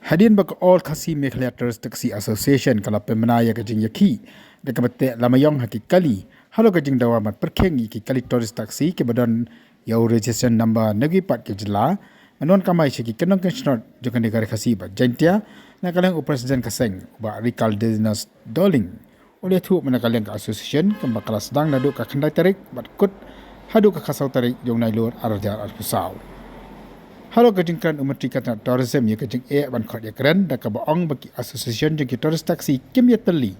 Hadin bak all khasi Mekhliators Taxi Association kala pemenaya kajing yaki dekabate lamayong haki kali halo kajing dawamat perkengi ki kali tourist taxi ke badan yau registration number nagi pat ke jela anon kamai shiki kenong kenshot jokan negara khasi ba jantia na kalang upresiden kaseng ba Rikal Dinas Doling oleh tu menakalang ka association kamba kala sedang nadu ka khandai tarik bat kut hadu ka khasau tarik jong nai lor arjar arpusau. Halo kejengkan umatri kata tourism ya kejeng ban khot ya keren da ka baong bagi association jeng tourist taxi kim ya teli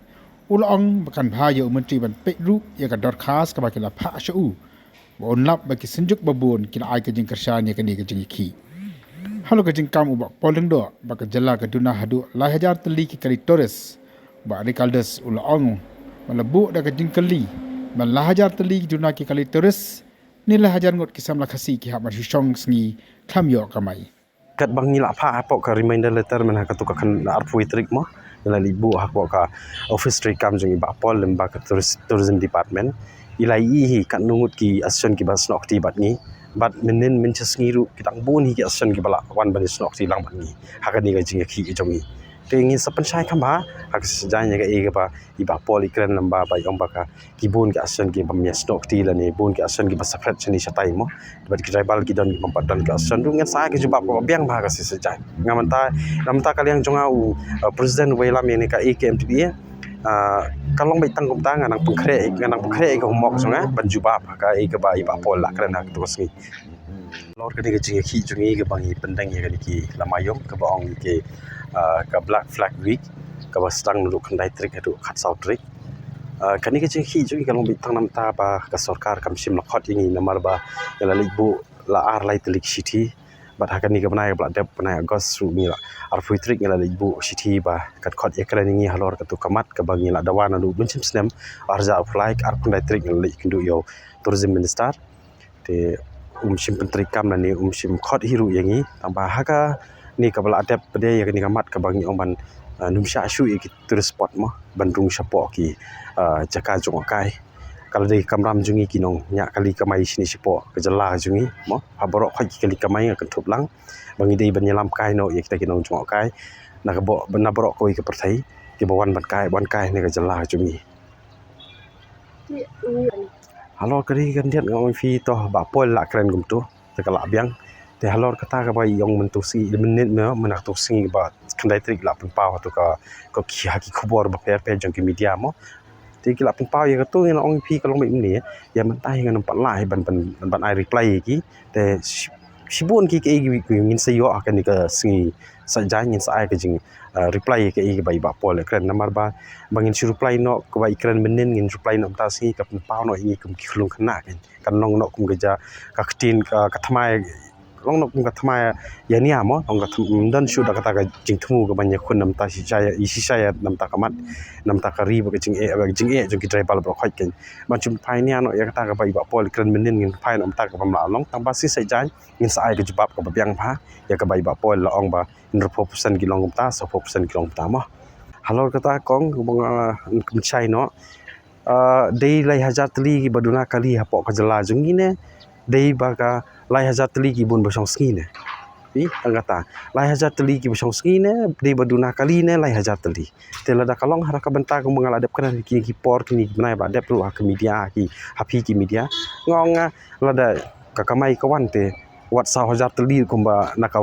ulong bakan bahaya umatri ban peru ya ka dorkas ka baki la pha shu bon lap bagi senjuk babun kila ai kejeng kersan ya kani kejeng ki. Halo kejeng kam ubak poleng do baka jela ka duna hadu la hajar teli ki kali tourist ba Rikaldes ulong malabu da kejeng kali ban la hajar teli duna ki kali tourist nila hajar ngot kisam la khasi ki hamar hishong sngi kham yo kamai kat bang ni la pha apok ka reminder letter man ha ka tu ka kan arpui trik mo ila libu ha ko ka office trik kam jeng ba pol lemba ka tourism department ila hi kan nungut ki action ki bas nok ti bat ni bat menen men chas ngiru kitang bon hi ki action ki bala wan ban snok ti lang bat ni ha ka ni ga jeng ki jongi te ngin sapan sai kham ba ha ka sajanya ga e ga ba i ba pol ikran lamba ba yong ba ka ki bon ki action ki bam yes snok ti la ni bon ki action ki ba safret chani satai mo bat ki tribal ki don ki pampadan ki action du ngan sa ki jubab ko biang ba ka si sajai ngamanta namta kaliang jonga u president wailam ni ka EKMTB kalong bai tangkum tang nganang pengkre ko mok songa ban jubab ka e ka ba i ba pol la krana tu sni lor ka ni ga jingi ki jungi ga bangi pendang ya ga ki lamayom ka baong ki ka Black Flag Week ka bastang nulu khandai trik adu khat sau trik kani ke chi jungi kalong bitang nam ta ba ka sarkar kam sim lakhot ingi namar ba la libu la ar lai telik city bat hakani ka banai bla dep banai agos ru ni la ar fui trik la libu city ba kat khot ekran ingi halor ka tu kamat ka bangi la dawan adu bunchim snem arja flight ar khandai trik la kindu yo tourism minister te sim pentrik kam na ni sim khot hiru yangi tamba haka ni ka bala adep pede ya ni kamat ka bangi ong ban numsha shu ki tourist spot mo bandung sapo ki jaka jong kai kalau di kamram jungi kinong nya kali kamai sini sipo ke jela jungi mo haborok khoi kali kamai ka thup lang bangi dei banyalam kai no ya kita kinong jong kai na ka bo bana borok koi ka perthai ki bawan ban kai ni ka jela jungi halo kari kan diat ngong fi to ba pol la kren gum tu te kala biang te halor kata ka bai yong men tu si menit me menak tu sing ba khandai trik la pun paw tu ka ko ki ha ki khobor ba per jong ki media mo te ki la pun paw ya tu ngin ong pi kalong bai ni ya man tai ngan pat lai ban ai reply ki te sibun ki ngin sayo akan ni ka singi sajai ngin sa ai ka jing reply ke i bai ba pol kren namar ba bangin si reply no ko bai kren menen ngin reply no ta si ka pun paw no ingi kum ki khulung khana kan nong no kum geja ka ktin ka thmai long no kum ka thmai ya ni amo ong ka dan shu da kata ka jing thumu ka banya khun nam ta si saya isi saya nam ta kamat nam ta kari ba jing e jong ki tribal ba khoi ken ban chum phai ni ano ya kata ka bai ba pol kren menen ngin phai nam ta ka bam la long tang ba si sai jan ngin sa ai ka jubab ka ba biang pha ya ka bai ba pol la ong ba 100% ki long ta 100% ki long ta ma halor kata kong bong kum chai no dei lai hajar tli ki baduna kali hapo ka jela jungi ne dei ba ka lai hajar tli ki bun bosong ski ne pi angata lai hajar tli ki bosong ski ne dei baduna kali ne lai hajar tli te lada kalong hara ka benta ko mengal adep kana ki por ki nai ba adep lu ka media ki hapi ki media ngong lada ka kamai kawan te wat sa hajar tli kumba naka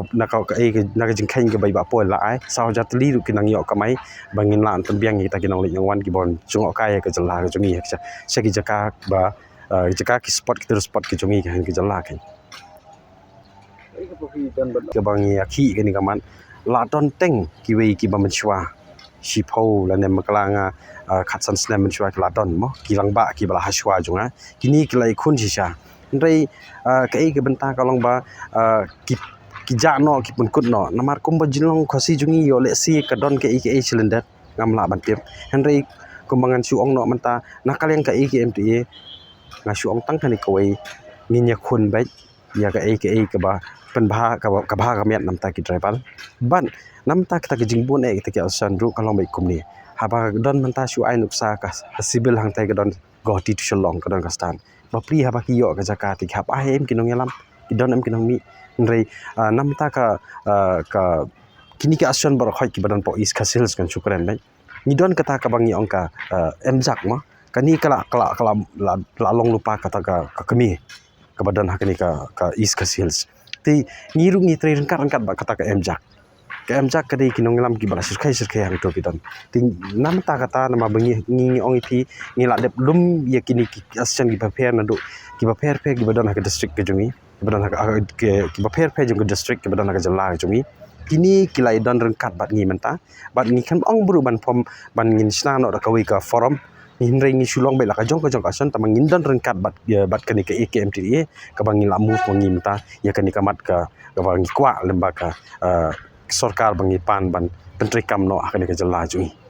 ka e naka jingkhain ke bai ba pol la ai sa hajar tli ru kinang yo kamai bangin la antam biang kita kinang le wan ki bon chung kai ka jala ka jungi ha se ki jaka ba jaka ki spot ki spot ki jungi ki jala kan ke bangi akhi ke ni kaman la don teng ki wei ki ba manchwa shi phau la ne maklanga khatsan snem manchwa ki la don mo ki lang ba ki bala hashwa junga kini ki lai khun shi sha ndai ka e ke benta kalong ba ki ja no ki pun kut no namar kum ba jinlong khosi jungi yo le si ka don ke e cylinder ngam la ban tip henry kumbangan su ong no manta nakaliang ka e ke MTA nga su ong tang kani ko wei nginya khun bai ya ka e ka ba pen bha ka bha ka met nam ta ki tribal ban nam ta ka jingbun e ta ki asan ru kalong bai kum ni ha ba don manta su ai nuksa ka hasibil hang tai ka don go ti tu shalong ka don ka stan ba pri ha ba ki yo ka jaka ti khap ai em ki nong yalam ki don em ki nong mi rei nam ta ka kini ke asion bar khoi ki badan po is khasils kan syukran bai ni don kata ka bangi ongka emjak ma kani kala long lupa kata ka kami ke badan hakani ka is khasils ti ngiru ngi tre rengkat ba kata ka emjak ke emjak kadi kinong lam ki bala sirkai hang to kidan ting nam ta kata nama bangi ngi ong ipi ngi la dep lum ya kini ki asion ki prepare na do ki prepare pe ki badan ka district ke jungi ki badan ki prepare pe jung district ki badan ka jala jungi kini kilai don rengkat bat ngi menta bat ngi kan ong buru ban pom ban ngin sna no ka wi ka forum hin ring ngi sulong be la ka jong asan tamang ngin don rengkat bat kani ke KMTA ka bangi la move ngi menta ya kani ka mat ka bangi kwa lembaga sorkar bangi pan ban penteri kam no akan ke jala jungi